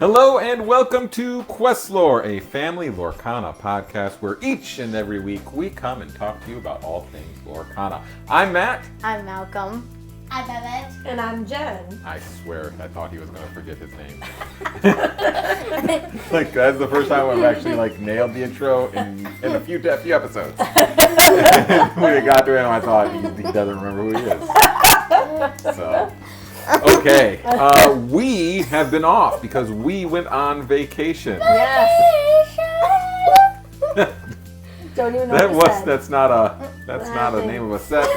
Hello and welcome to QuestLore, a family Lorcana podcast where each and every week we come and talk to you about all things Lorcana. I'm Matt. I'm Malcolm. I'm Emmett. And I'm Jen. I swear I thought he was going to forget his name. Like, that's the first time I've actually nailed the intro in a few episodes. When it got to him, I thought he doesn't remember who he is. So... Okay, we have been off because we went on vacation. Yes. Don't even know what to say. That's not a name of a set.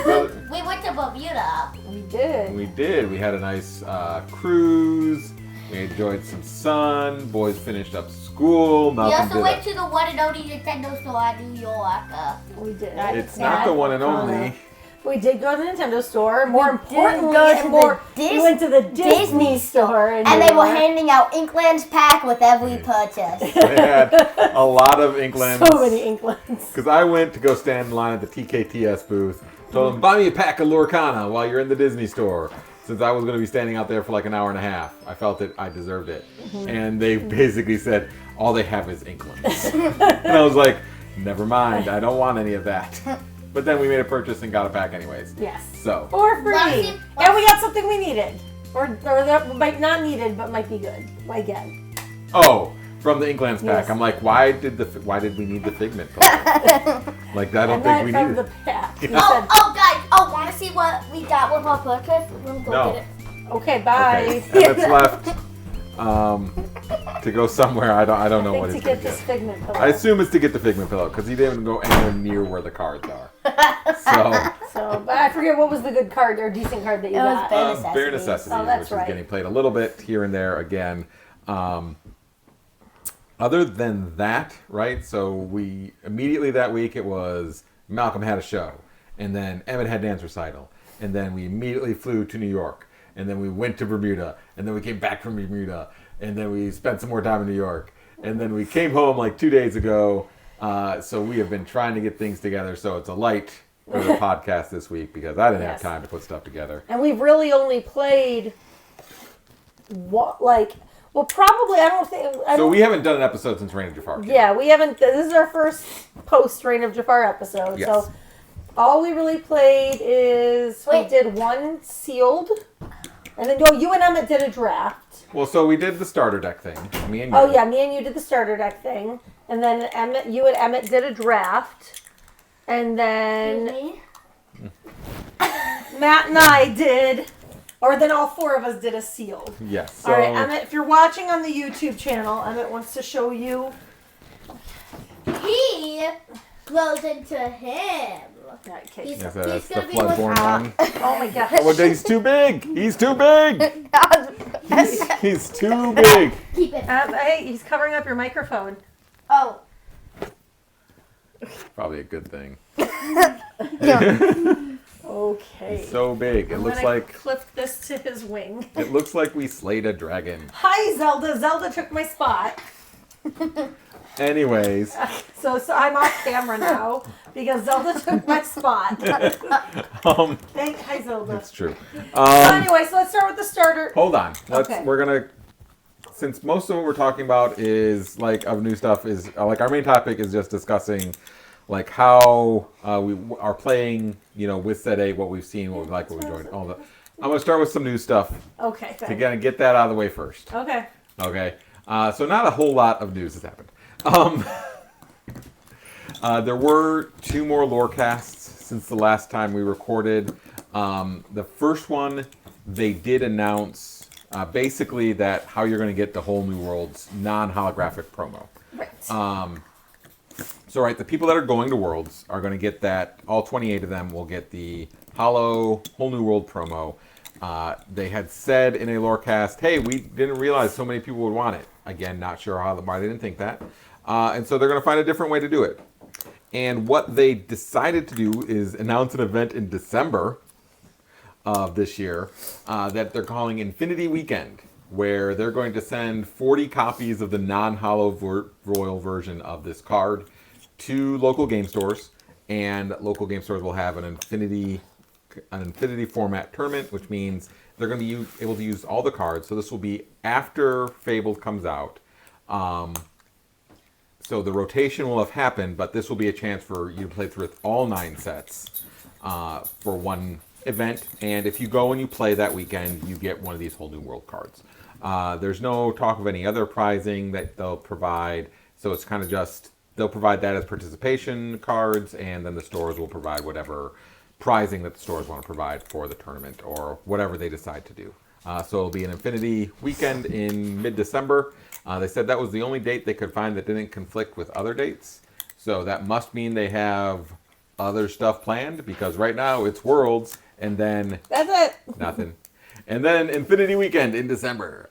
We went to Bermuda. We did. We did. We had a nice cruise. We enjoyed some sun. Boys finished up school. We also went to the one and only Nintendo store in New York. We did. It's not the one and only. We did go to the Nintendo store. More importantly, we went to the Disney store. And they were handing out Inkland's pack with every purchase. They had a lot of Inklands. So many Inklands. Because I went to go stand in line at the TKTS booth. Told them, buy me a pack of Lorcana while you're in the Disney store. Since I was going to be standing out there for like an hour and a half. I felt that I deserved it. Mm-hmm. And they basically said, all they have is Inklands. And I was like, never mind. I don't want any of that. But then we made a purchase and got it back anyways. Yes. So. For free. And we got something we needed. Or that might not needed, but might be good. Again. Oh, from the Inklands pack. Yes. I'm like, why did we need the Figment pillow? Like, I don't think we from needed the pack. Yeah. Guys, want to see what we got with our purchase? We'll go No. get it. Okay, bye. Okay. Emmett's left to go somewhere. I don't know what he's going to get this get. Figment pillow. I assume it's to get the Figment pillow because he didn't go anywhere near where the cards are. But I forget what was the good card or decent card that you got. Bare Necessities, Oh, that's which right. is getting played a little bit here and there again. Other than that, right? So we immediately that week it was Malcolm had a show, and then Emmett had dance recital, and then we immediately flew to New York, and then we went to Bermuda, and then we came back from Bermuda, and then we spent some more time in New York, and then we came home like 2 days ago. So we have been trying to get things together. So it's a light for the podcast this week because I didn't have time to put stuff together. And we've really only played probably So we haven't done an episode since Reign of Jafar. Yeah, we haven't. This is our first post Reign of Jafar episode. Yes. So all we really played is we did one sealed, and then you and Emmett did a draft. Well, so we did the starter deck thing. Me and you. Oh yeah, me and you did the starter deck thing, and then you and Emmett did a draft, and then Matt and I did. Or then all four of us did a sealed. Yes. So, all right, Emmett, if you're watching on the YouTube channel, Emmett wants to show you. He grows into him. Okay. He's that's gonna the be Floodborn one. Oh my gosh. Oh, he's too big. He's too big. He's too big. Keep it. Hey, he's covering up your microphone. Oh. Probably a good thing. Okay. He's so big. It looks like clip this to his wing. It looks like we slayed a dragon. Hi, Zelda. Zelda took my spot. Anyways. So I'm off camera now because Zelda took my spot. Hi, Zelda. That's true. So anyway, so let's start with the starter. Hold on. Okay. We're gonna. Since most of what we're talking about is of new stuff is our main topic is just discussing how we are playing, with Set 8, what we've seen, what we like, what we enjoyed, all that. I'm going to start with some new stuff. Okay. To get that out of the way first. Okay. Okay. So not a whole lot of news has happened. There were 2 more lore casts since the last time we recorded. The first one, they did announce basically that how you're going to get the Whole New Worlds non-holographic promo. Right. So, the people that are going to Worlds are going to get that. All 28 of them will get the Whole New World promo. They had said in a lorecast, hey, we didn't realize so many people would want it. Again, not sure why they didn't think that. And so they're going to find a different way to do it. And what they decided to do is announce an event in December of this year that they're calling Infinity Weekend, where they're going to send 40 copies of the non-holo royal version of this card to local game stores, and local game stores will have an Infinity an Infinity format tournament, which means they're going to be able to use all the cards. So this will be after Fabled comes out. So the rotation will have happened, but this will be a chance for you to play through all 9 sets for one event. And if you go and you play that weekend, you get one of these Whole New World cards. There's no talk of any other prizing that they'll provide. So it's kind of just, they'll provide that as participation cards, and then the stores will provide whatever prizing that the stores want to provide for the tournament or whatever they decide to do. So it'll be an Infinity weekend in mid-December. They said that was the only date they could find that didn't conflict with other dates. So that must mean they have other stuff planned, because right now it's Worlds and then... That's it. Nothing. And then Infinity Weekend in December.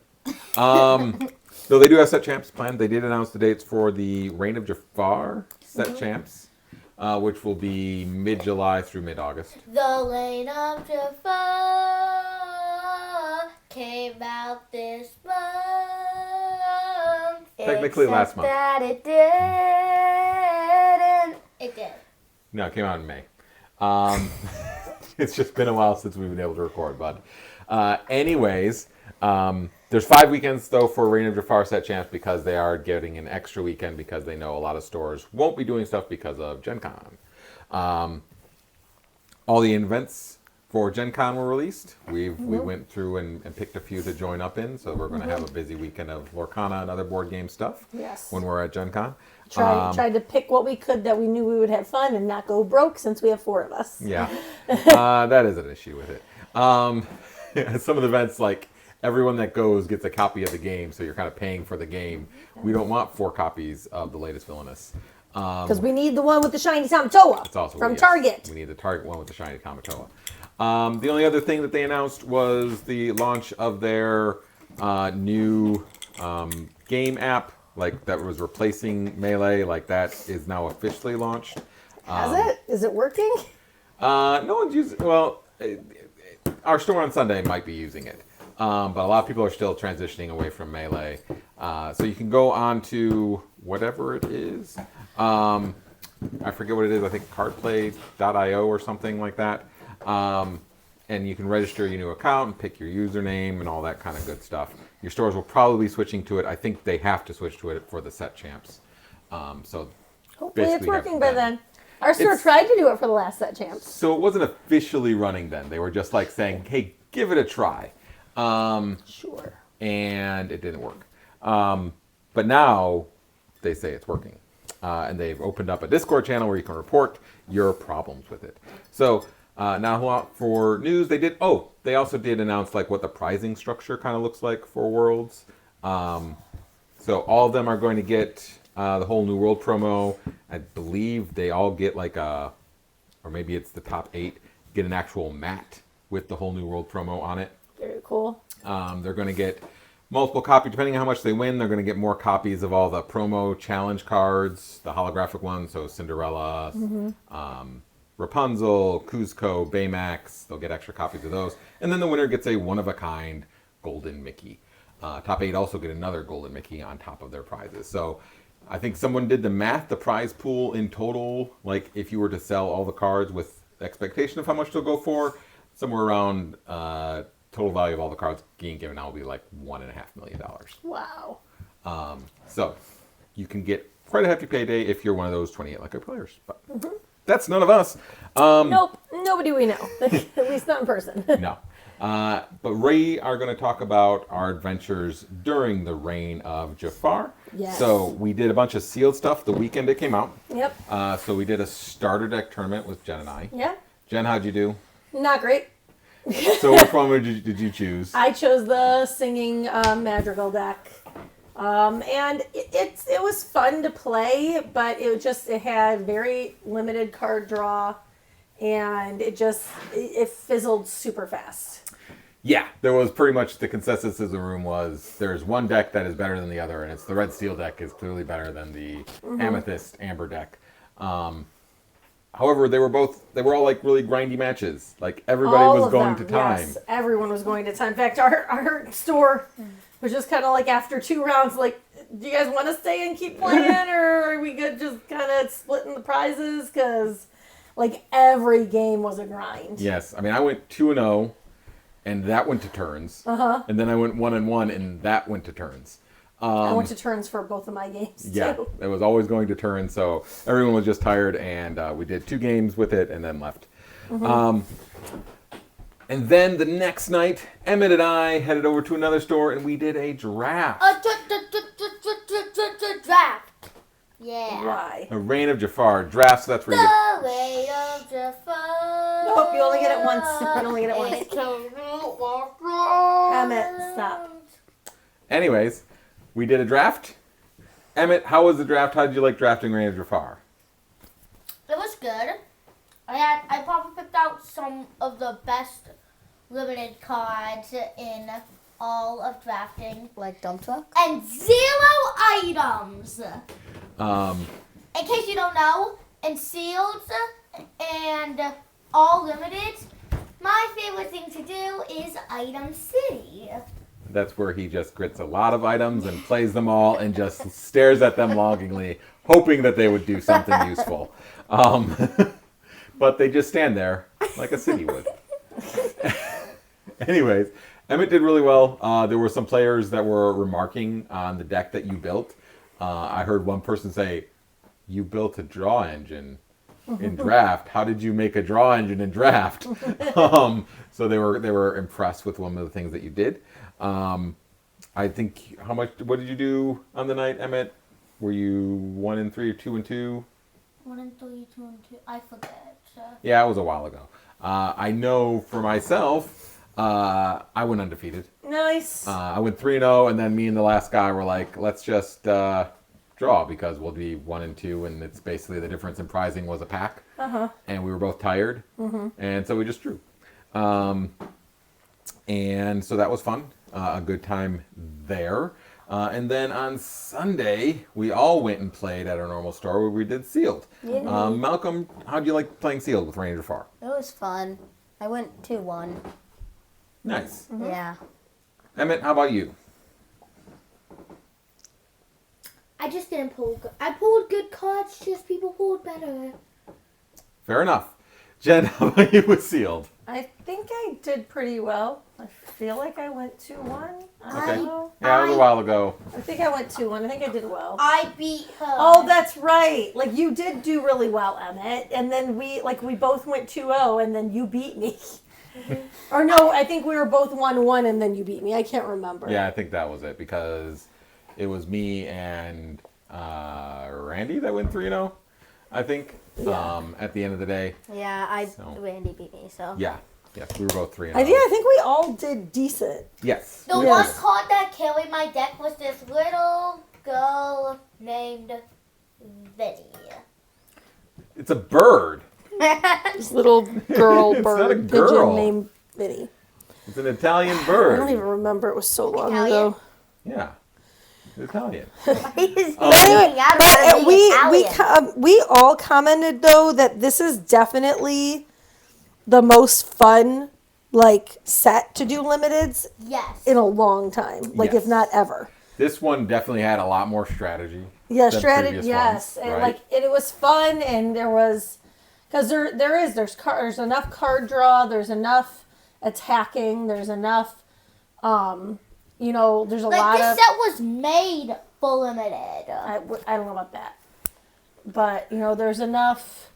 So they do have set champs planned. They did announce the dates for the Reign of Jafar set champs, which will be mid-July through mid-August. The Reign of Jafar came out this month. Technically last month. That it didn't. It did. No, it came out in May. It's just been a while since we've been able to record, bud. Anyways, there's 5 weekends, though, for Reign of Jafar set champs, because they are getting an extra weekend because they know a lot of stores won't be doing stuff because of Gen Con. All the events for Gen Con were released. We went through and picked a few to join up in, so we're going to have a busy weekend of Lorcana and other board game stuff when we're at Gen Con. Tried to pick what we could that we knew we would have fun and not go broke, since we have 4 of us. Yeah, that is an issue with it. Some of the events, like, everyone that goes gets a copy of the game, so you're kind of paying for the game. We don't want 4 copies of the latest Villainous. Because we need the one with the shiny Tamatoa from Target. We need the Target one with the shiny Tamatoa. The only other thing that they announced was the launch of their new game app, like that was replacing Melee. Like, that is now officially launched. Has it? Is it working? No one's using. Well, our store on Sunday might be using it, but a lot of people are still transitioning away from Melee. So you can go on to whatever it is. I forget what it is. I think cardplay.io or something like that. And you can register your new account and pick your username and all that kind of good stuff. Your stores will probably be switching to it. I think they have to switch to it for the set champs. So hopefully it's working by then. Our store tried to do it for the last set champs. So it wasn't officially running then. They were just like saying, hey, give it a try. Sure. And it didn't work. But now they say it's working. And they've opened up a Discord channel where you can report your problems with it. So now for news, they also did announce like what the prizing structure kind of looks like for Worlds. So all of them are going to get the Whole New World promo. I believe they all get like or maybe it's the top 8, get an actual mat with the Whole New World promo on it. Very cool. They're going to get multiple copies, depending on how much they win. They're going to get more copies of all the promo challenge cards, the holographic ones, so Cinderella, Rapunzel, Kuzco, Baymax. They'll get extra copies of those. And then the winner gets a one-of-a-kind Golden Mickey. Top 8 also get another Golden Mickey on top of their prizes. So I think someone did the math, the prize pool in total, like if you were to sell all the cards with expectation of how much they'll go for, somewhere around total value of all the cards being given out will be like $1.5 million. Wow. So you can get quite a hefty payday if you're one of those 28 lucky players. But that's none of us. Nope. Nobody we know. At least not in person. No. But we are going to talk about our adventures during the reign of Jafar. Yes. So we did a bunch of sealed stuff the weekend it came out. Yep. So we did a starter deck tournament with Jen and I. Yeah. Jen, how'd you do? Not great. So which one did you choose? I chose the singing madrigal deck. And it was fun to play, but it had very limited card draw, and it fizzled super fast. Yeah, there was pretty much the consensus of the room was there's one deck that is better than the other, and it's the red steel deck is clearly better than the amethyst amber deck. However, they were all like really grindy matches. Like everybody was going to time. Yes, everyone was going to time. In fact, our store was just kind of like after 2 rounds, like, do you guys want to stay and keep playing, or are we good just kind of splitting the prizes? Because Like every game was a grind. Yes, I mean I went 2-0, and that went to turns. And then I went 1-1, and that went to turns. I went to turns for both of my games Yeah, too. it was always going to turn, so everyone was just tired, and we did 2 games with it and then left. And then the next night, Emmett and I headed over to another store, and we did a draft. Draft. Yeah. Why? A Reign of Jafar draft, so that's where you get... The way of Jafar. Nope, you only get it once. You only get it once. Emmett, stop. Anyways, we did a draft. Emmett, how was the draft? How did you like drafting Reign of Jafar? It was good. I probably picked out some of the best limited cards in all of drafting. Like dump truck? And 0 items. In case you don't know, in sealed and all limited, my favorite thing to do is Item City. That's where he just grits a lot of items and plays them all and just stares at them longingly, hoping that they would do something useful. But they just stand there like a city would. Anyways, Emmett did really well. There were some players that were remarking on the deck that you built. I heard one person say, "You built a draw engine in draft. How did you make a draw engine in draft?" So they were impressed with one of the things that you did. I think what did you do on the night, Emmett? Were you 1-3 or 2-2? 1-3, 2-2. I forget. Yeah, it was a while ago. I know for myself, I went undefeated. Nice. I went 3-0, and then me and the last guy were like, let's just draw because we'll be 1-2, and it's basically the difference in prizing was a pack. And we were both tired, and so we just drew. And so that was fun. A good time there. And then on Sunday, we all went and played at our normal store where we did Sealed. Yeah. Malcolm, how'd you like playing Sealed with Reign of Jafar? It was fun. I went 2-1. Nice. Yeah. Emmett, how about you? I just didn't pull good. I pulled good cards, just people pulled better. Fair enough. Jen, how about you with Sealed? I think I did pretty well. I feel like I went 2-1. I don't know. Yeah, it was a while ago. I think I went 2-1. I think I did well. I beat her. Oh, that's right. Like you did do really well, Emmett. And then we both went 2-0 and then you beat me. Or no, I think we were both 1-1 and then you beat me. I can't remember. Yeah, I think that was it because it was me and Randy that went 3-0, I think, at the end of the day. Yeah, Randy beat me, so. Yeah. Yes, we were both 3-0. Yeah, I think we all did decent. Yes. The Yes. one card that carried my deck was this little girl named Vinny. It's a bird. This little girl It's bird not a pigeon girl. named Vinny. It's an Italian I don't bird. even remember. It was so long Italian? ago. Yeah. It's Italian. We all commented though that this is definitely the most fun set to do limiteds Yes. in a long time, Yes. if not ever. This one definitely had a lot more strategy. Yeah, than strategy. previous Yes, ones, and right? it was fun, and there was because there's enough card draw, there's enough attacking, there's enough, there's a lot this of. set was made for limited. I don't know about that, but there's enough.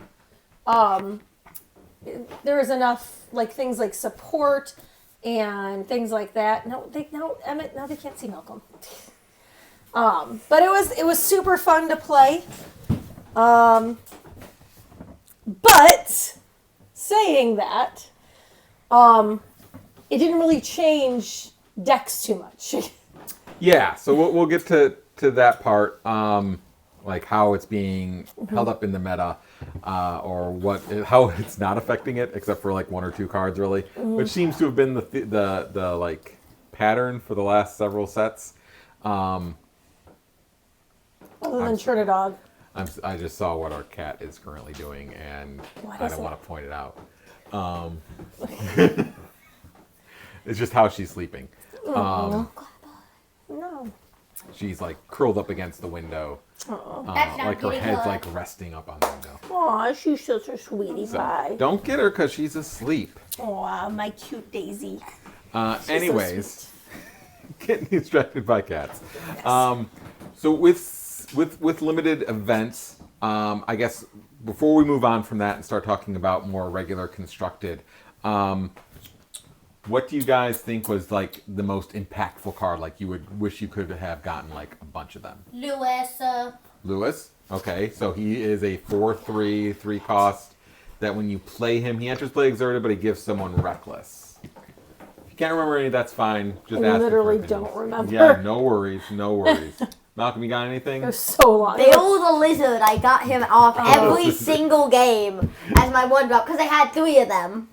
There is enough things like support and things like that. Emmett, now they can't see Malcolm. But it was super fun to play. But saying that, it didn't really change decks too much. Yeah, so we'll get to that part, how it's being held up in the meta, or how it's not affecting it, except for 1 or 2 cards really, which seems to have been the pattern for the last several sets. Other than Trinidad. I just saw what our cat is currently doing, and What I is don't it? want to point it out. It's just how she's sleeping. No. she's like curled up against the window. That's not Like her getting head's her. like resting up on the window. Aw, she's such a sweetie pie. Don't get her because she's asleep. Aw, my cute Daisy. Anyways, getting distracted by cats. So with limited events, I guess before we move on from that and start talking about more regular constructed, what do you guys think was like the most impactful card? Like you would wish you could have gotten like a bunch of them. Lewis. Okay, so he is a 4/3, 3 cost. That when you play him, he enters play exerted, but he gives someone reckless. If you can't remember any, that's fine. Just I ask. literally for opinions. don't remember. Yeah, no worries. Malcolm, you got anything? It was so long. Bill the Lizard, I got him off every single game as my 1-drop because I had 3 of them.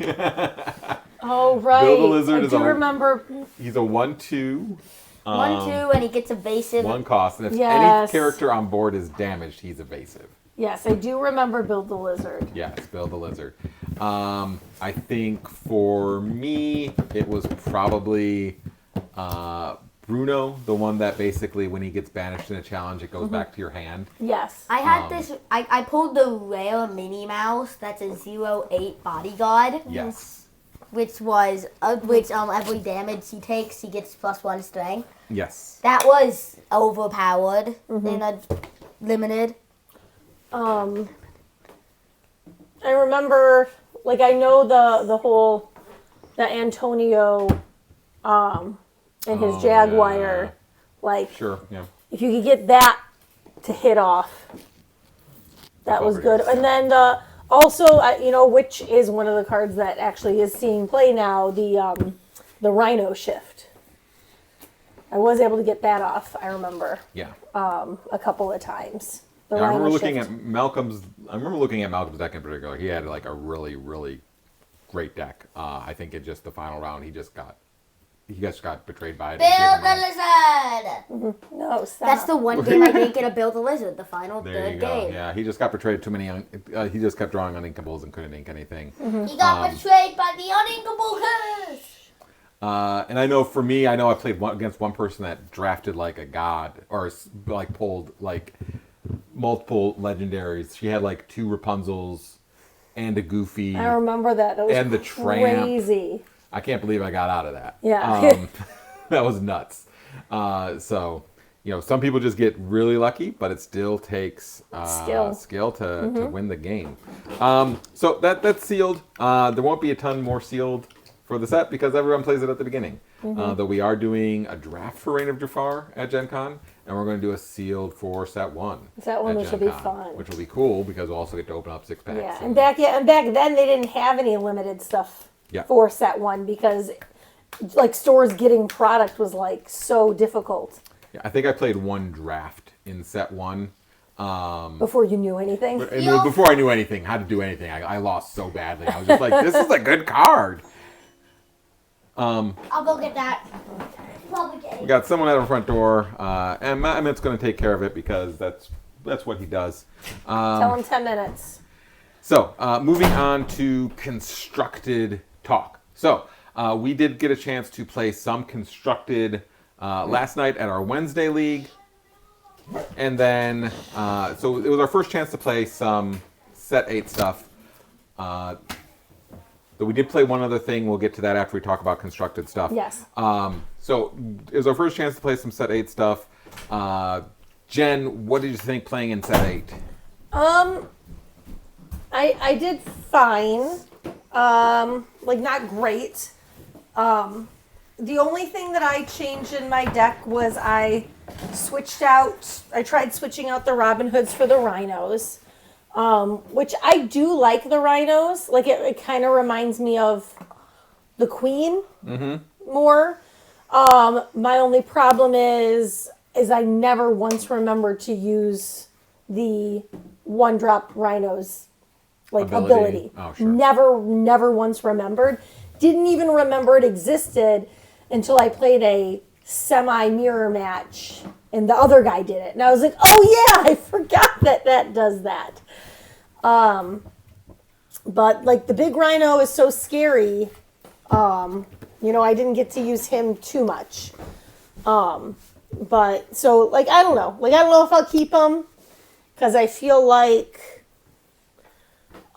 Oh, right. Bill the Lizard I is do a- remember. He's a 1/2. 1-2, and he gets evasive. 1 cost, and if any Yes. character on board is damaged, he's evasive. Yes, I do remember Build the Lizard. Yes, Bill the Lizard. I think for me, it was probably Bruno, the one that basically, when he gets banished in a challenge, it goes back to your hand. Yes. I had this. I pulled the rare Minnie Mouse. That's a 0/8 bodyguard. Yes. Which was every damage he takes, he gets +1 strength. Yes. That was overpowered in a limited. I remember, like, I know the Antonio, and his Jaguar, yeah. like, Sure, yeah. if you could get that to hit off, that was good. And then also, which is one of the cards that actually is seeing play now, the Rhino Shift. I was able to get that off, I remember, Yeah. a couple of times. The Yeah, I remember Rhino looking Shift. at Malcolm's deck in particular. He had like a really, really great deck. I think it just the final round he just got betrayed by it. Bill the Lizard. No, stop. That's the one game I didn't get a Build the Lizard, the final There you third go. game. Yeah, he just got betrayed too many. He just kept drawing uninkables and couldn't ink anything. He got betrayed by the uninkable curse. And I know for me, I played against one person that drafted like a god or like pulled like multiple legendaries. She had like 2 Rapunzels and a Goofy. I remember that. That was And the Tramp. crazy. I can't believe I got out of that. Yeah. That was nuts. So, some people just get really lucky, but it still takes skill to win the game. So that's sealed. There won't be a ton more sealed for the set because everyone plays it at the beginning. Though we are doing a draft for Reign of Jafar at Gen Con, and we're going to do a sealed for set 1. Set 1, at which Gen will be Con, fun. which will be cool because we'll also get to open up 6 packs. Yeah, and back then they didn't have any limited stuff Yeah. for set 1 because like stores getting product was like so difficult Yeah, I think I played 1 draft in set 1. before you knew anything. And before I knew anything, how to do anything, I lost so badly. I was just like, this is a good card. I'll go get that. Probably get We it. got someone at our front door, and Matt's going to take care of it because that's what he does. Tell them 10 minutes. So, moving on to constructed talk. So, we did get a chance to play some constructed last night at our Wednesday league. And then, so it was our first chance to play some set 8 stuff. But we did play one other thing. We'll get to that after we talk about constructed stuff. Yes. So it was our first chance to play some set 8 stuff. Jen, what did you think playing in set 8? I did fine. Like not great. The only thing that I changed in my deck was I tried switching out the Robin Hoods for the Rhinos. Which I do like the Rhinos. Like it kind of reminds me of the Queen more. My only problem is I never once remembered to use the 1-drop Rhinos ability. Oh, sure. Never once remembered. Didn't even remember it existed until I played a semi-mirror match and the other guy did it. And I was like, oh yeah, I forgot that does that. But like the big Rhino is so scary. I didn't get to use him too much. But so like I don't know. Like I don't know if I'll keep him because I feel like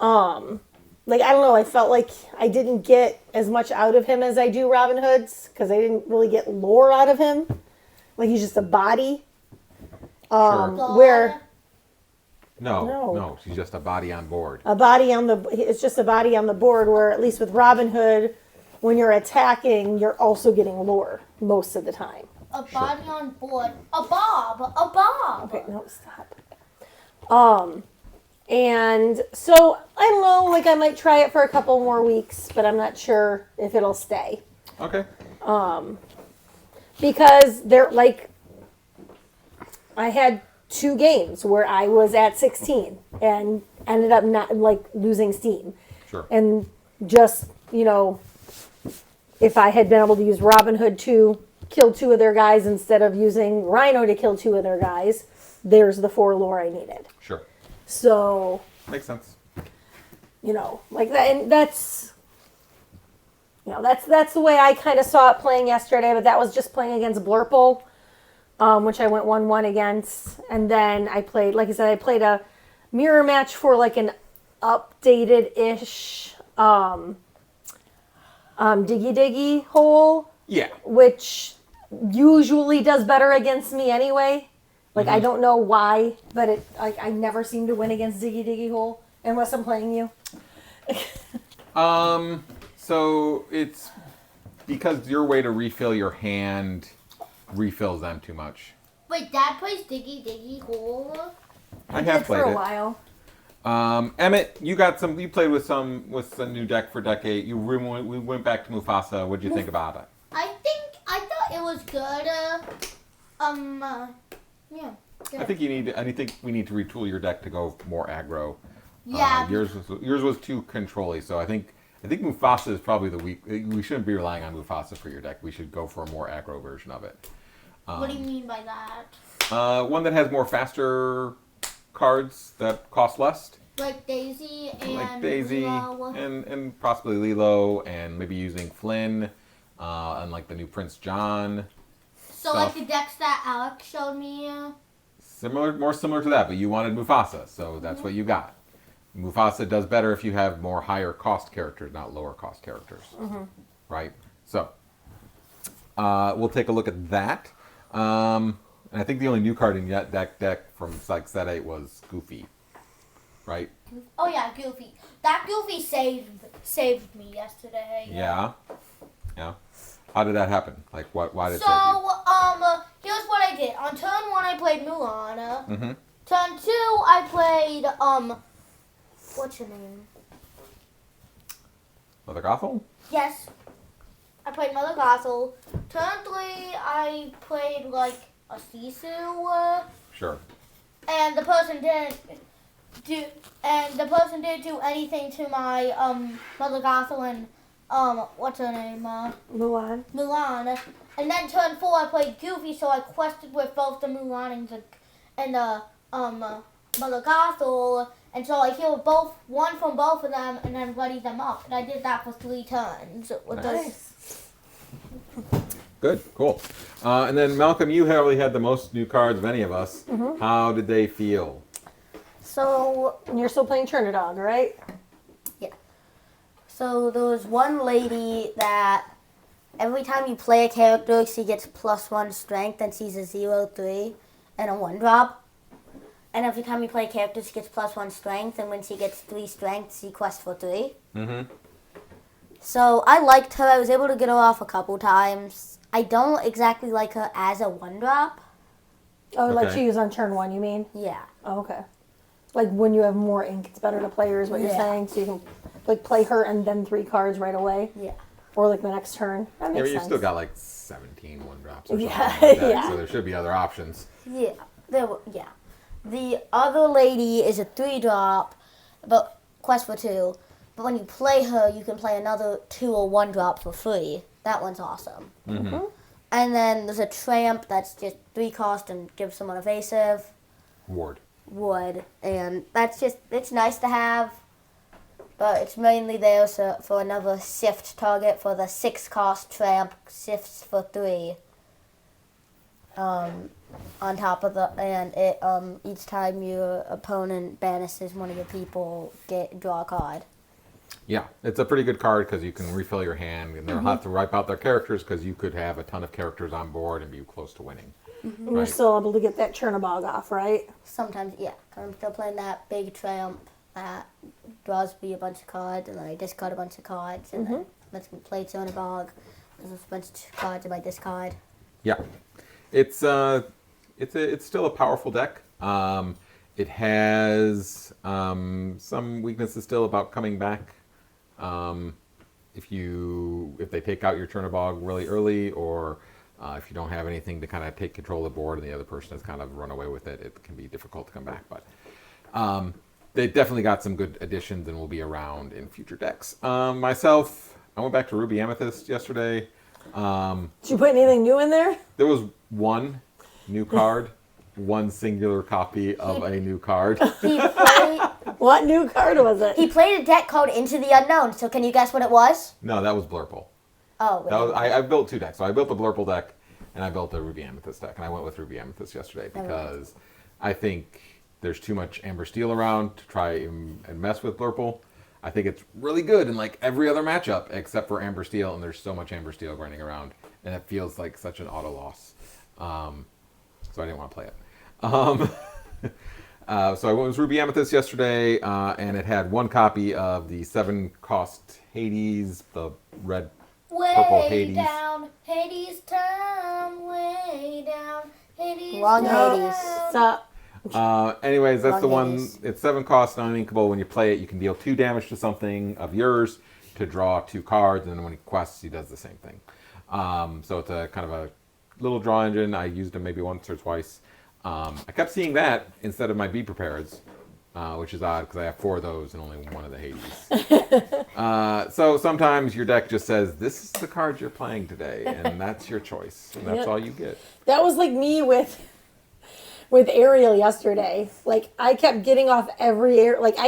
like I don't know. I felt like I didn't get as much out of him as I do Robin Hood's because I didn't really get lore out of him. Like he's just a body. Sure. Where No, she's just a body on board. a body on the it's just a body on the board. Where at least with Robin Hood, when you're attacking, you're also getting lore most of the time. A body on board. A bob. Okay, no, stop. And so I don't know, like I might try it for a couple more weeks, but I'm not sure if it'll stay. Okay. Because they're like I had 2 games where I was at 16 and ended up not like losing steam. Sure. And just, if I had been able to use Robin Hood to kill 2 of their guys instead of using Rhino to kill 2 of their guys, there's the 4 lore I needed. Sure. So, Makes sense. like that, and that's the way I kind of saw it playing yesterday, but that was just playing against Blurple, which I went 1-1 against, and then I played, like I said, I played a mirror match for like an updated-ish Diggy Diggy hole, Yeah. which usually does better against me anyway. Like, I don't know why, but I never seem to win against Diggy Diggy Hole unless I'm playing you. So it's because your way to refill your hand refills them too much. Wait, Dad plays Diggy Diggy Hole? I have played for a it. while. Emmett, you played with some new deck for Decade. We went back to Mufasa. What did you think about it? I thought it was good. Yeah. Good. I think we need to retool your deck to go more aggro. Yeah. Yours was too control-y, so I think Mufasa is probably the weak. We shouldn't be relying on Mufasa for your deck. We should go for a more aggro version of it. What do you mean by that? One that has more faster cards that cost less. Like Daisy and Lilo. and possibly Lilo, and maybe using Flynn, and like the new Prince John. So like the decks that Alex showed me. More similar to that, but you wanted Mufasa, so that's what you got. Mufasa does better if you have more higher cost characters, not lower cost characters. Right? So, we'll take a look at that. And I think the only new card in that deck from like set 8 was Goofy. Right? Oh yeah, Goofy. That Goofy saved me yesterday. Yeah. How did that happen? Like, why did it save you? So, here's what I did. On turn 1, I played Mulan. Mm-hmm. Turn 2, I played, what's your name? Mother Gothel? Yes. I played Mother Gothel. Turn 3, I played, like, a Sisu. Sure. And the person didn't do anything to my, Mother Gothel and, what's her name? Mulan. And then turn 4, I played Goofy, so I quested with both the Mulan and the Mother Gothel, and so I healed one from both of them, and then readied them up. And I did that for 3 turns. Nice. Good, cool. And then Malcolm, you probably had the most new cards of any of us. How did they feel? So And you're still playing Chernodog, right? So there was one lady that every time you play a character, she gets +1 strength, and she's a 0/3 and a 1-drop. And every time you play a character, she gets +1 strength, and when she gets 3 strength, she quests for 3. So I liked her. I was able to get her off a couple times. I don't exactly like her as a 1-drop. Oh, like Okay. she was on turn 1, you mean? Yeah. Oh, okay. Like when you have more ink, it's better to play her, is what you're Yeah. saying? So you can like play her and then 3 cards right away? Yeah. Or like the next turn? That Yeah, makes but you've sense. still got like 17 1-drops or something Yeah, like that, yeah. so there should be other options. Yeah. The other lady is a 3-drop, but quest for 2. But when you play her, you can play another 2 or 1-drop for free. That one's awesome. And then there's a tramp that's just 3 cost and gives someone evasive. Wood. And it's nice to have. But it's mainly there for another shift target for the 6 cost tramp, shifts for 3. on top of and it each time your opponent banishes one of your people, draw a card. Yeah, it's a pretty good card because you can refill your hand, and they'll have to wipe out their characters because you could have a ton of characters on board and be close to winning. And you're still able to get that Chernobog off, right? Sometimes, yeah. I'm still playing that big Triumph that draws me a bunch of cards, and then I discard a bunch of cards, and then lets me play Chernobog. There's a bunch of cards in my discard. Yeah, it's still a powerful deck. It has some weaknesses still about coming back. If they take out your Chernobog really early, or if you don't have anything to kind of take control of the board and the other person has kind of run away with it, it can be difficult to come back. But they definitely got some good additions and will be around in future decks. Myself, I went back to Ruby Amethyst yesterday. Did you put anything new in there? There was one new card, one singular copy of a new card. What new card was it? He played a deck called Into the Unknown, so can you guess what it was? No, that was Blurple. Oh, wait. That was, I built two decks. So I built the Blurple deck, and I built the Ruby Amethyst deck. And I went with Ruby Amethyst yesterday because I think there's too much Amber Steel around to try and mess with Blurple. I think it's really good in like every other matchup except for Amber Steel, and there's so much Amber Steel running around, and it feels like such an auto loss. So I didn't want to play it. So I went with Ruby Amethyst yesterday, and it had one copy of the 7-cost Hades, the red, purple Hades. Way down, Hades town, way down, Hades Wrong town. Hades. Sup? Anyways, that's Wrong the one. Hades. It's 7 cost, non-inkable. When you play it, you can deal 2 damage to something of yours to draw 2 cards, and then when he quests, he does the same thing. So it's a kind of a little draw engine. I used it maybe once or twice. I kept seeing that instead of my Be Prepareds, which is odd because I have 4 of those and only one of the Hades. So sometimes your deck just says, this is the card you're playing today, and that's your choice, and that's all you get. That was like me with Ariel yesterday. Like, I kept getting off I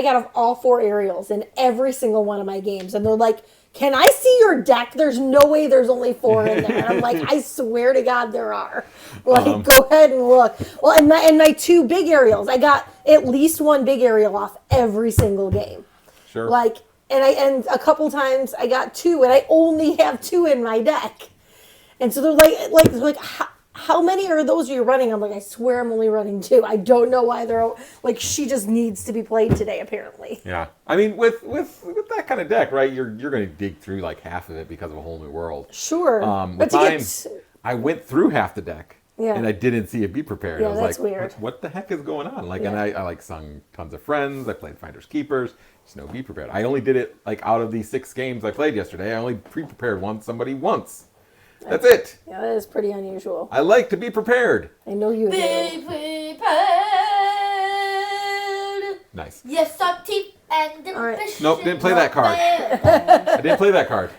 got off all 4 aerials in every single one of my games. And they're like, can I see your deck? There's no way there's only 4 in there. And I'm like, I swear to God there are. Like, go ahead and look. Well, and my 2 big aerials, I got at least 1 big aerial off every single game. Sure. Like, and a couple times I got 2, and I only have 2 in my deck. And so they're like, how many are those you're running? I'm like, I swear I'm only running 2. I don't know why they're like, she just needs to be played today, apparently. Yeah, I mean, with that kind of deck, right? You're going to dig through like half of it because of a whole new world. Sure, With but to mine, get I went through half the deck, Yeah. and I didn't see it Be Prepared. Yeah, I was that's like, weird. What the heck is going on? Like, Yeah. and I like sung tons of Friends. I played Finders Keepers. There's no Be Prepared. I only did it like out of the 6 games I played yesterday. I only pre-prepared somebody once. That's it. yeah, that is pretty unusual. I like to be prepared. I know you do. Be prepared. Nice. Yes, our teeth and the All right. fish Nope, didn't play that card. card. I didn't play that card.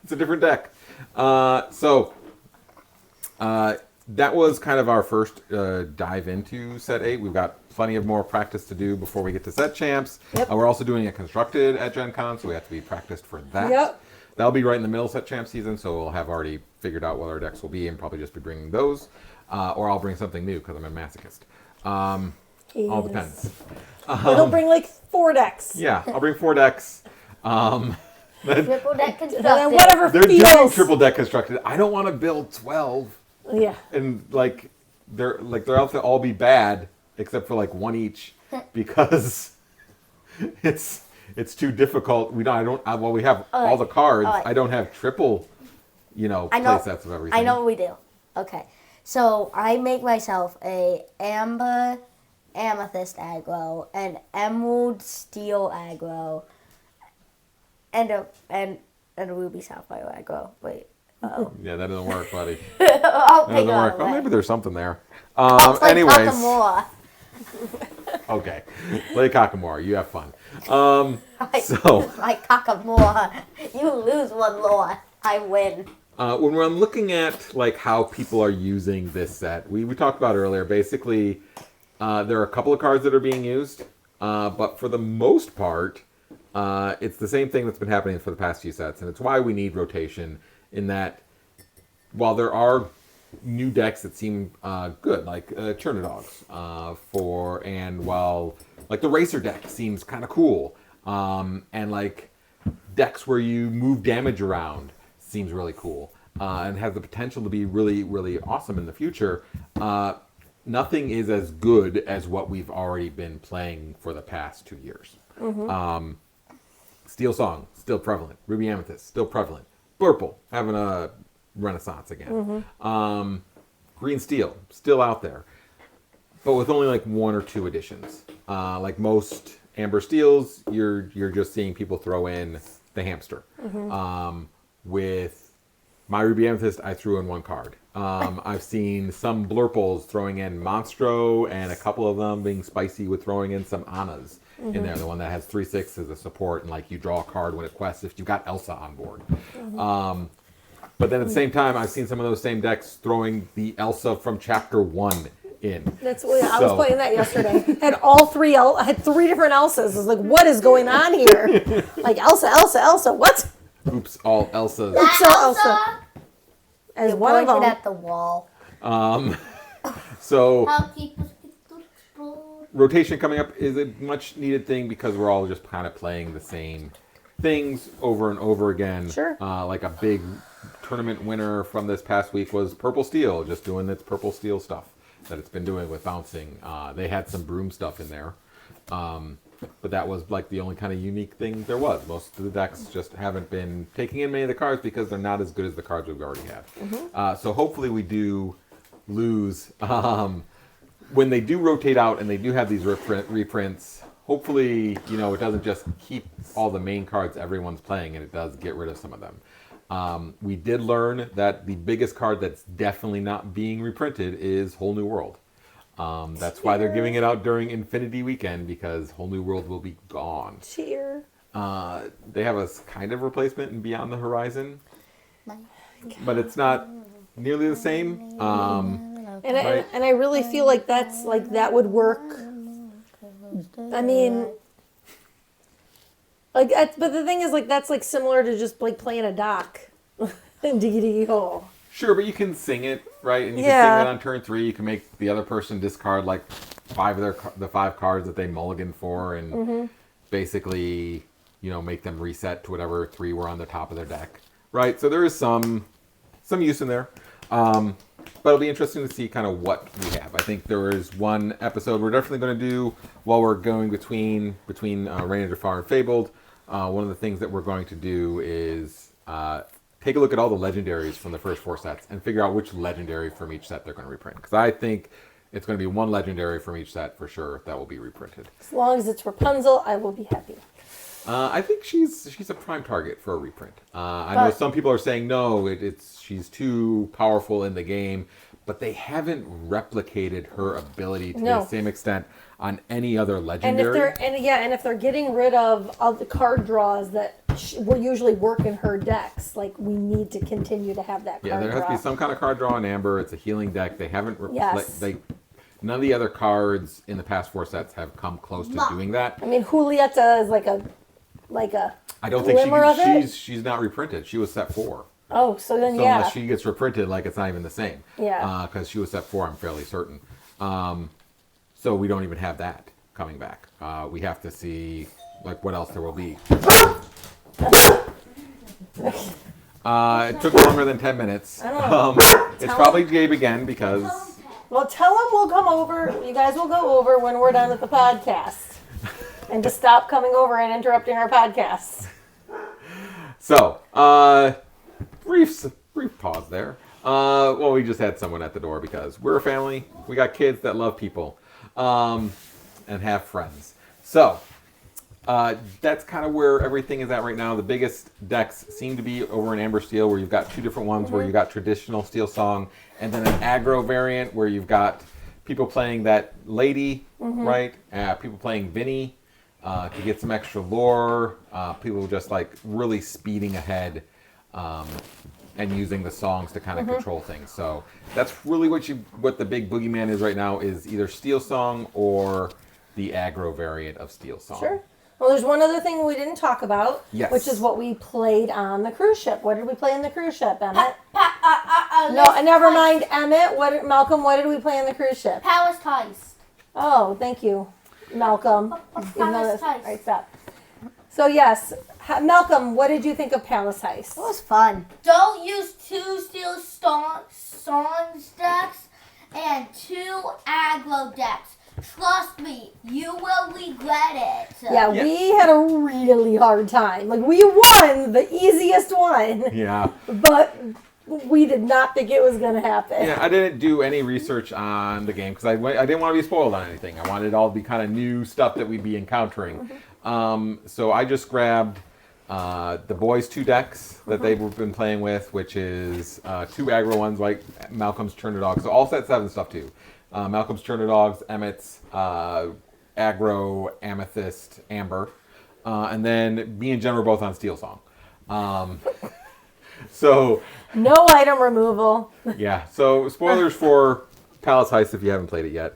It's a different deck. That was kind of our first dive into set 8. We've got plenty of more practice to do before we get to set champs. Yep. We're also doing it constructed at Gen Con, so we have to be practiced for that. Yep. That'll be right in the middle of set champ season, so we'll have already figured out what our decks will be and probably just be bringing those. Or I'll bring something new because I'm a masochist. All Yes. depends. Or they'll bring like 4 decks. Yeah, I'll bring 4 decks. Triple deck And then constructed. whatever They're doing feels. triple deck constructed. I don't want to build 12 Yeah. and they're out to all be bad except for like 1 each because it's too difficult. We have all the cards. all right. I don't have triple, I know- play sets of everything. I know what we do. Okay. So I make myself a amber amethyst aggro, an emerald steel aggro, and a ruby sapphire aggro. Wait. Yeah, that doesn't work, buddy. I'll That pick doesn't on work. Well, maybe there's something there. Play Anyways, Kakamora. okay, play Kakamora. You have fun. So. Like Kakamora. You lose 1 lore. I win. When I'm looking at like how people are using this set, we talked about earlier. Basically, there are a couple of cards that are being used, but for the most part, it's the same thing that's been happening for the past few sets, and it's why we need rotation. In that, while there are new decks that seem good, like Chernodogs, while like the Racer deck seems kind of cool, and like decks where you move damage around seems really cool, and has the potential to be really, really awesome in the future. Nothing is as good as what we've already been playing for the past 2 years. Steel Song, still prevalent. Ruby Amethyst, still prevalent. Blurple, having a renaissance again. Green Steel, still out there. But with only like 1 or 2 additions. Like most Amber Steels, you're just seeing people throw in the hamster. With my Ruby Amethyst, I threw in 1 card. I've seen some Blurples throwing in Monstro, and a couple of them being spicy with throwing in some Annas in there. The one that has 3/6 as a support, and like you draw a card when it quests if you've got Elsa on board. But then at the same time, I've seen some of those same decks throwing the Elsa from Chapter 1 in. That's what I was playing that yesterday. Had all 3 I had 3 different Elsas. I was like, what is going on here? Like Elsa, what? Oops, all Elsas. Oops, all Elsa. As You're one of pointing them. at the wall. So I'll keep us to explore. rotation coming up is a much needed thing because we're all just kind of playing the same things over and over again. Sure. Like a big tournament winner from this past week was Purple Steel, just doing its Purple Steel stuff that it's been doing with bouncing. They had some broom stuff in there. But that was like the only kind of unique thing there was. Most of the decks just haven't been taking in many of the cards because they're not as good as the cards we've already had. So hopefully we do lose. When they do rotate out and they do have these reprints, hopefully, you know, it doesn't just keep all the main cards everyone's playing, and it does get rid of some of them. We did learn that the biggest card that's definitely not being reprinted is Whole New World. That's why they're giving it out during Infinity Weekend, because Whole New World will be gone. Cheer. They have a kind of replacement in Beyond the Horizon, but it's not nearly the same. And I really feel like that would work. I mean, but the thing is, like, that's like similar to just like playing a dock in Diggy Hole. Sure, but you can sing it, right? And you Yeah. can sing it on turn 3. You can make the other person discard like 5 of the 5 cards that they mulligan for, and basically, you know, make them reset to whatever 3 were on the top of their deck, right? So there is some use in there. But it'll be interesting to see kind of what we have. I think there is one episode we're definitely going to do while we're going between Reign of Jafar and Fabled. One of the things that we're going to do is take a look at all the legendaries from the first 4 sets and figure out which legendary from each set they're going to reprint. Because I think it's going to be one legendary from each set for sure that will be reprinted. As long as it's Rapunzel, I will be happy. I think she's a prime target for a reprint. I know some people are saying no, she's too powerful in the game, but they haven't replicated her ability to the same extent on any other legendary. And if they're getting rid of the card draws that will usually work in her decks, like, we need to continue to have that card draw. Yeah, there has to be some kind of card draw in Amber. It's a healing deck. They haven't Yes. none of the other cards in the past 4 sets have come close to doing that. I mean, Julieta is like a I don't glimmer of think it? she's not reprinted. She was set 4. Oh, so then So unless she gets reprinted, like, it's not even the same. Yeah. Because she was set 4, I'm fairly certain. So we don't even have that coming back. We have to see like what else there will be. It took longer than 10 minutes. It's probably Gabe again because. Well, tell him we'll come over. You guys will go over when we're done with the podcast. And to stop coming over and interrupting our podcasts. So, brief pause there. Well, we just had someone at the door because we're a family. We got kids that love people and have friends. So, that's kind of where everything is at right now. The biggest decks seem to be over in Amber Steel, where you've got 2 different ones where you've got traditional Steel Song and then an aggro variant where you've got people playing that lady, right? People playing Vinny. To get some extra lore, people just like really speeding ahead and using the songs to kind of control things. So that's really what the big boogeyman is right now, is either Steel Song or the aggro variant of Steel Song. Sure. Well, there's one other thing we didn't talk about, Yes. which is what we played on the cruise ship. What did we play on the cruise ship, Emmett? No, never mind, Emmett. Malcolm, what did we play on the cruise ship? Palace Heist. Oh, thank you, Malcolm. Palace Heist. Right, stop. So yes, Malcolm, what did you think of Palace Heist? It was fun. Don't use 2 steel songs decks and 2 aggro decks. Trust me, you will regret it. Yeah, we had a really hard time. Like, we won the easiest one. Yeah. But we did not think it was going to happen. Yeah, I didn't do any research on the game because I didn't want to be spoiled on anything. I wanted it all to be kind of new stuff that we'd be encountering. So I just grabbed the boys' 2 decks that they've been playing with, which is 2 aggro ones like Malcolm's Turner Dogs. So all set 7 stuff too. Malcolm's Turner Dogs, Emmett's aggro, Amethyst, Amber, and then me and Jen were both on Steel Song. So No item removal. yeah, so spoilers for Palace Heist if you haven't played it yet.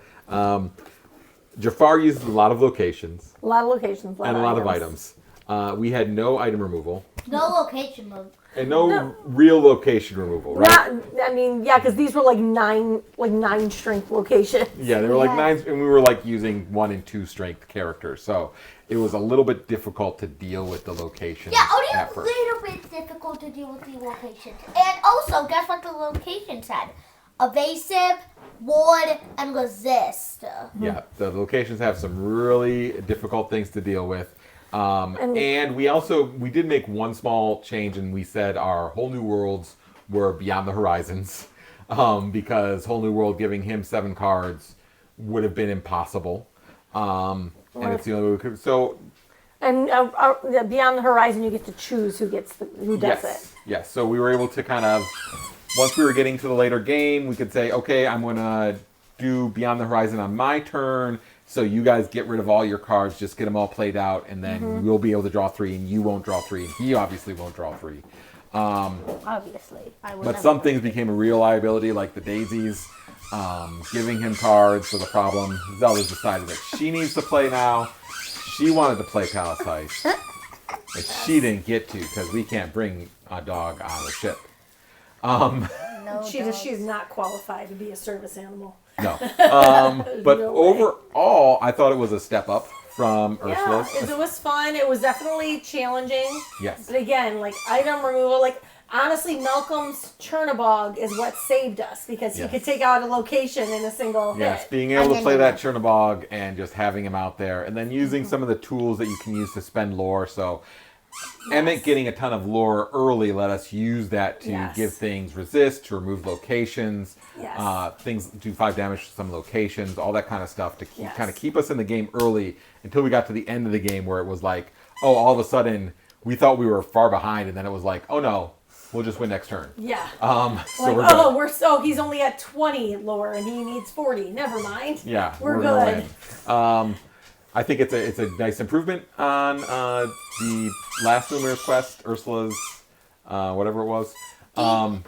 Jafar uses a lot of locations A lot of locations. and a lot of items. We had no item removal No location mode. and no real location removal, right? Because these were like nine strength locations. Yeah, they were like 9, and we were like using 1 and 2 strength characters, so it was a little bit difficult to deal with the locations Yeah, only at a first. little bit difficult to deal with the locations. And also, guess what the locations had? Evasive, ward, and resist. Yeah, the locations have some really difficult things to deal with. And we did make one small change, and we said our whole new worlds were beyond the horizons, because whole new world giving him 7 cards would have been impossible. And it's the only way we could. So And beyond the horizon, you get to choose who does it. yes. So we were able to kind of, once we were getting to the later game, we could say, okay, I'm gonna do Beyond the Horizon on my turn. So you guys get rid of all your cards, just get them all played out, and then we'll be able to draw 3, and you won't draw 3, and he obviously won't draw 3. Obviously. But some things became a real liability, like the daisies, giving him cards. So the problem, Zelda's decided that she needs to play now. She wanted to play Palace Heist, but she didn't get to because we can't bring a dog on the ship. No She's not qualified to be a service animal. No. But No way. overall, I thought it was a step up from Yeah, Ursula's. it was fun. It was definitely challenging. Yes. But again, like item removal, like honestly, Malcolm's Chernabog is what saved us because he Yes. could take out a location in a single Yes, hit. being able to play that Chernabog and just having him out there, and then using some of the tools that you can use to spend lore. So, Emmett getting a ton of lore early let us use that to Yes. give things resist, to remove locations, Yes. things do 5 damage to some locations, all that kind of stuff to keep, Yes. kind of keep us in the game early until we got to the end of the game where it was like, oh, all of a sudden we thought we were far behind, and then it was like, oh no, we'll just win next turn. Yeah. So Like, we're good. he's only at 20 lore and he needs 40. Never mind. Yeah, We're gonna good. win. I think it's a nice improvement on the last Lumire's quest, Ursula's whatever it was.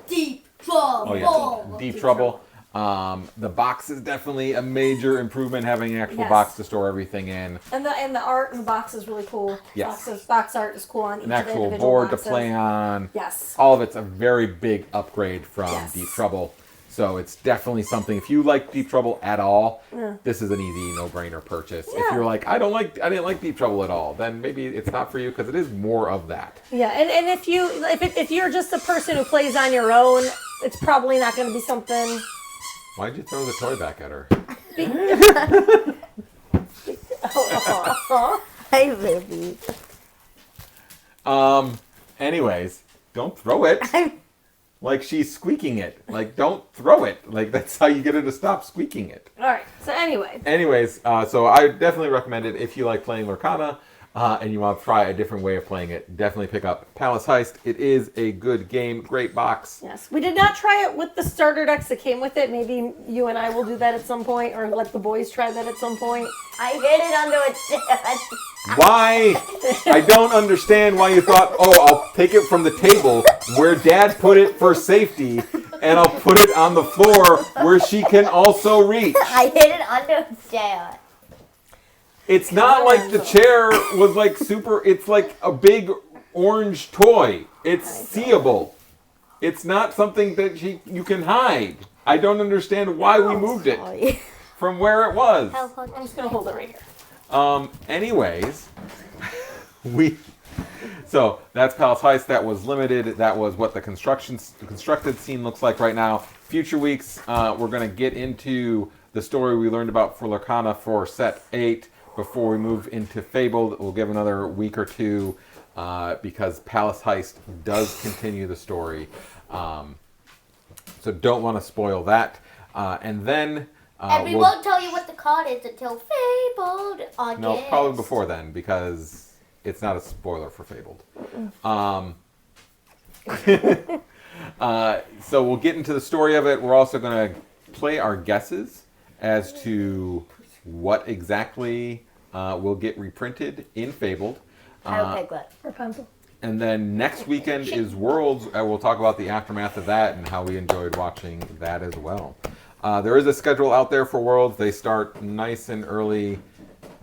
Deep trouble. Oh yeah, Deep Trouble. The box is definitely a major improvement, having an actual Yes. box to store everything in. And the art in the box is really cool. Yes. Box art is cool on each An of the actual individual board boxes. to play on. Yes. All of it's a very big upgrade from Yes. Deep Trouble. So it's definitely something. If you like Deep Trouble at all, this is an easy no-brainer purchase. If Yeah. you're like, I didn't like Deep Trouble at all, then maybe it's not for you because it is more of that. Yeah, and if you're just a person who plays on your own, it's probably not going to be something. Why'd you throw the toy back at her? Hey, baby. Anyways, don't throw it. Like she's squeaking it. Like don't throw it. Like that's how you get her to stop squeaking it. All right. So anyway, Anyways, so I definitely recommend it if you like playing Lorcana and you want to try a different way of playing it. Definitely pick up Palace Heist. It is a good game. Great box. yes, we did not try it with the starter decks that came with it. Maybe you and I will do that at some point, or let the boys try that at some point. I hid it under a chair. Why? I don't understand why you thought, oh, I'll take it from the table where Dad put it for safety, and I'll put it on the floor where she can also reach. I hid it under a chair. It's not like the chair was like super, it's like a big orange toy. It's seeable. It's not something that you can hide. I don't understand why we moved it Sorry. from where it was. I'm just gonna hold it right here. Anyways, so that's Palace Heist. That was limited. That was what the constructed scene looks like right now. Future weeks, we're going to get into the story we learned about for Lorcana for set 8 before we move into Fabled. We'll give another week or two because Palace Heist does continue the story. So don't want to spoil that. And then... And we won't tell you what the card is until Fabled August. No, probably before then, because it's not a spoiler for Fabled. So we'll get into the story of it. We're also going to play our guesses as to what exactly will get reprinted in Fabled. I would pick what? Rapunzel. And then next weekend is Worlds. We'll talk about the aftermath of that and how we enjoyed watching that as well. There is a schedule out there for Worlds. They start nice and early,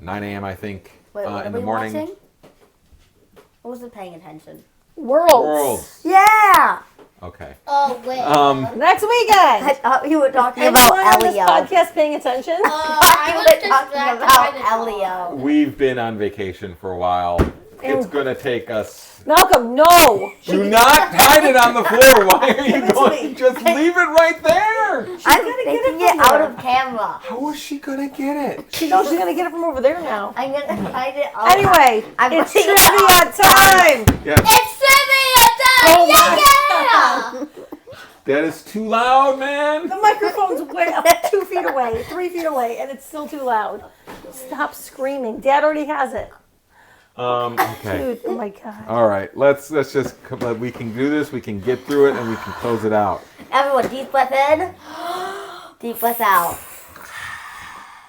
9 a.m. I think, Wait, what in are the we morning. watching? I wasn't paying attention. Worlds. Yeah! Okay. Oh, wait. Next weekend. I thought you were talking Anyone about on this Elio. podcast paying attention? I You was were talking distracted about by the dog. Elio. We've been on vacation for a while. It's going to take us... Malcolm, no. Do not hide it on the floor. Why are you going? Just leave it right there. I'm gonna get taking it it from out there. of camera. How is she going to get it? She knows she's gonna get it from over there now. I'm gonna hide it out. Anyway, I'm it's putting it trivia time. Yes. It's trivia time! Yeah! That is too loud, man. The microphone's way up 2 feet away, 3 feet away, and it's still too loud. Stop screaming. Dad already has it. Okay. Dude, oh my god. All right. Let's just. We can do this. We can get through it, and we can close it out. Everyone, deep breath in. Deep breath out.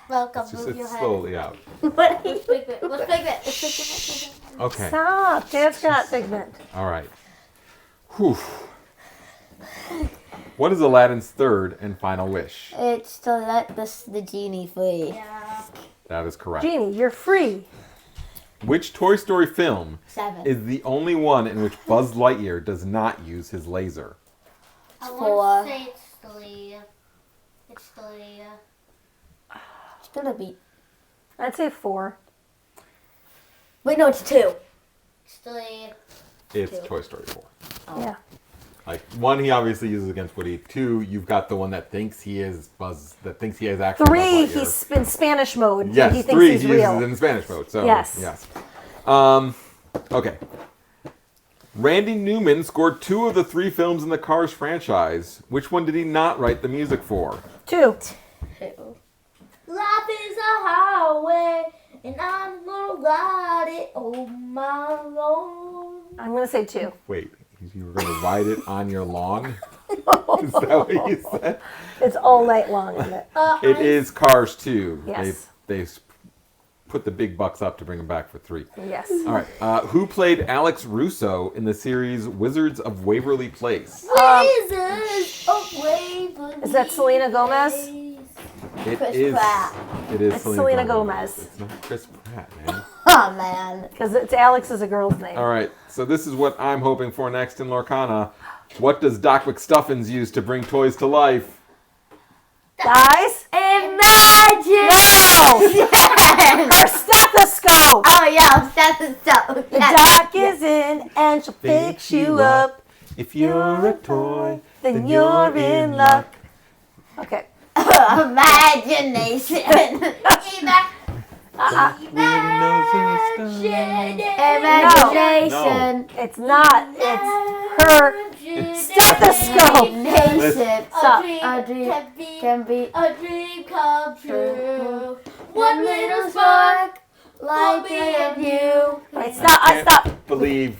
Welcome, Just move your it's head. slowly out. What? Let's fix it. Let's fix it. Let's fix it. Okay. Stop. Dad's got figment. All right. Whew. What is Aladdin's third and final wish? It's to let the genie free. Yeah. That is correct. Genie, you're free. Which Toy Story film 7. is the only one in which Buzz Lightyear does not use his laser? I 4. want to say it's 3. It's 3. It's gonna be. I'd say 4. Wait, no, it's 2. It's 3. It's Two. Toy Story 4. Yeah. Like, 1, he obviously uses against Woody. 2, you've got the one that thinks he is Buzz, that thinks he is actually 3, Buzz Lightyear. he's in Spanish mode. Yes, He thinks 3, he's he real. uses it in Spanish mode. So, Yes. yes. Okay. Randy Newman scored 2 of the 3 films in the Cars franchise. Which one did he not write the music for? 2. Life is a highway, and I'm gonna ride it on my own. I'm gonna say 2. Wait, you were going to ride it on your lawn? Is that what you said? It's all night long, isn't it? It is Cars 2. Yes. They put the big bucks up to bring them back for 3. Yes. All right. Who played Alex Russo in the series Wizards of Waverly Place? Wizards of Waverly Is that Selena Gomez? Place. It Chris is. Pratt. It is It's Selena Gomez. It's not Chris Pratt, man. Oh man. Because it's Alex is a girl's name. All right. So this is what I'm hoping for next in Lorcana. What does Doc McStuffins use to bring toys to life? Guys? Imagine. No! Her stethoscope! Oh yeah, that's the stuff. The doc is in and she'll fix you up. If you're a toy, Then you're in luck. Okay. Imagination. Imagination. It's not. It's her stethoscope. Imagination. Stop. A dream can be a dream come true. one little spark, like of you. Wait, stop. I stop. believe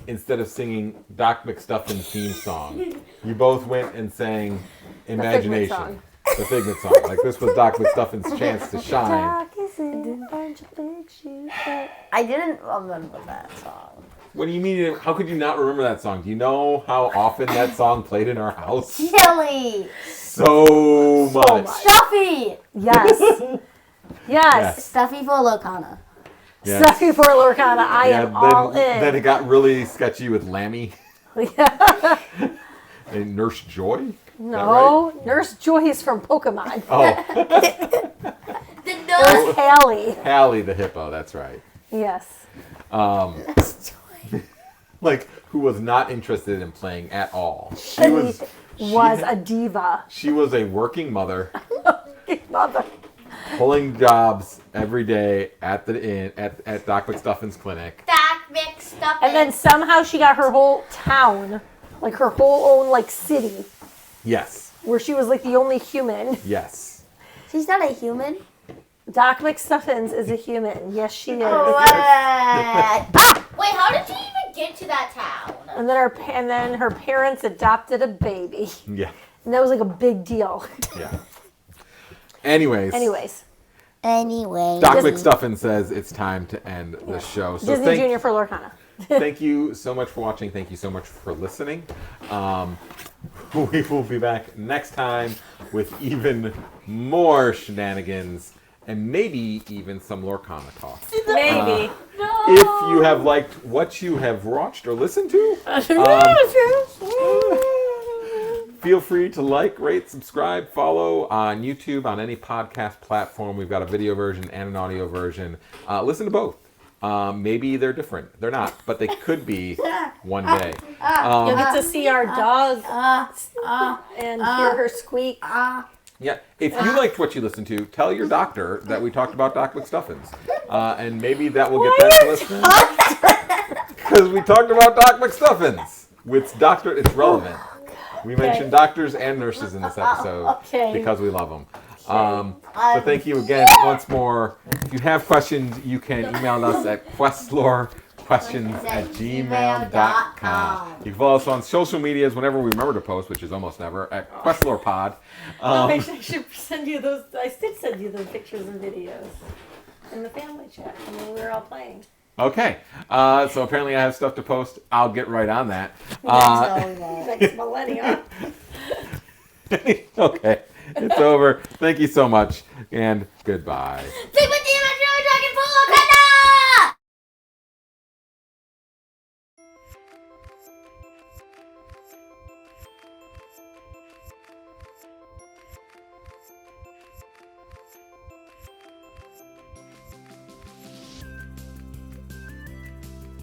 instead of singing Doc McStuffins' theme song, you both went and sang Imagination. song. The Figment song. Like this was Doc McStuffins' chance to shine. Doc is in and she'll fix you up. I didn't remember that song. What do you mean? How could you not remember that song? Do you know how often that song played in our house? Chili. So much. Stuffy. Yes. Yes. Stuffy for Lorcana. Yes. Stuffy for Lorcana. I am all in. Then it got really sketchy with Lammy. Yeah. And Nurse Joy? Is that No, Nurse Joy is from Pokemon. right? The It nurse. was Hallie. Oh, Hallie the hippo. That's right. Yes. Like, who was not interested in playing at all. She was A diva. She was a working mother, Mother. pulling jobs every day at the inn at Doc McStuffin's clinic. Doc McStuffin. And then somehow she got her whole town, like her whole own like city, Yes. where she was like the only human. Yes. She's not a human. Doc McStuffins is a human. Yes, she is. Wait, how did you even get to that town? And then her parents adopted a baby, Yeah. and that was like a big deal. Yeah. Anyways. Anyway. Doc Disney. McStuffin says it's time to end the show. So Disney Junior for Lorcana. thank you so much for watching. Thank you so much for listening. We will be back next time with even more shenanigans and maybe even some Lorcana talk. Maybe. If you have liked what you have watched or listened to, feel free to like, rate, subscribe, follow on YouTube, on any podcast platform. We've got a video version and an audio version. Listen to both. Maybe they're different. They're not, but they could be one day. You'll get to see our dog and hear her squeak. Yeah, if you liked what you listened to, tell your doctor that we talked about Doc McStuffins. And maybe that will get that listener. Because we talked about Doc McStuffins. With doctor, it's relevant. We mentioned doctors and nurses in this episode because we love them. So thank you again once more. If you have questions, you can email us at QuestLore@gmail.com. You can follow us on social medias whenever we remember to post, which is almost never, at QuestLorePod. I should send you those. I did send you those pictures and videos in the family chat when we were all playing. Okay, so apparently I have stuff to post. I'll get right on that. Next millennia. Okay, it's over. Thank you so much, and goodbye. Take my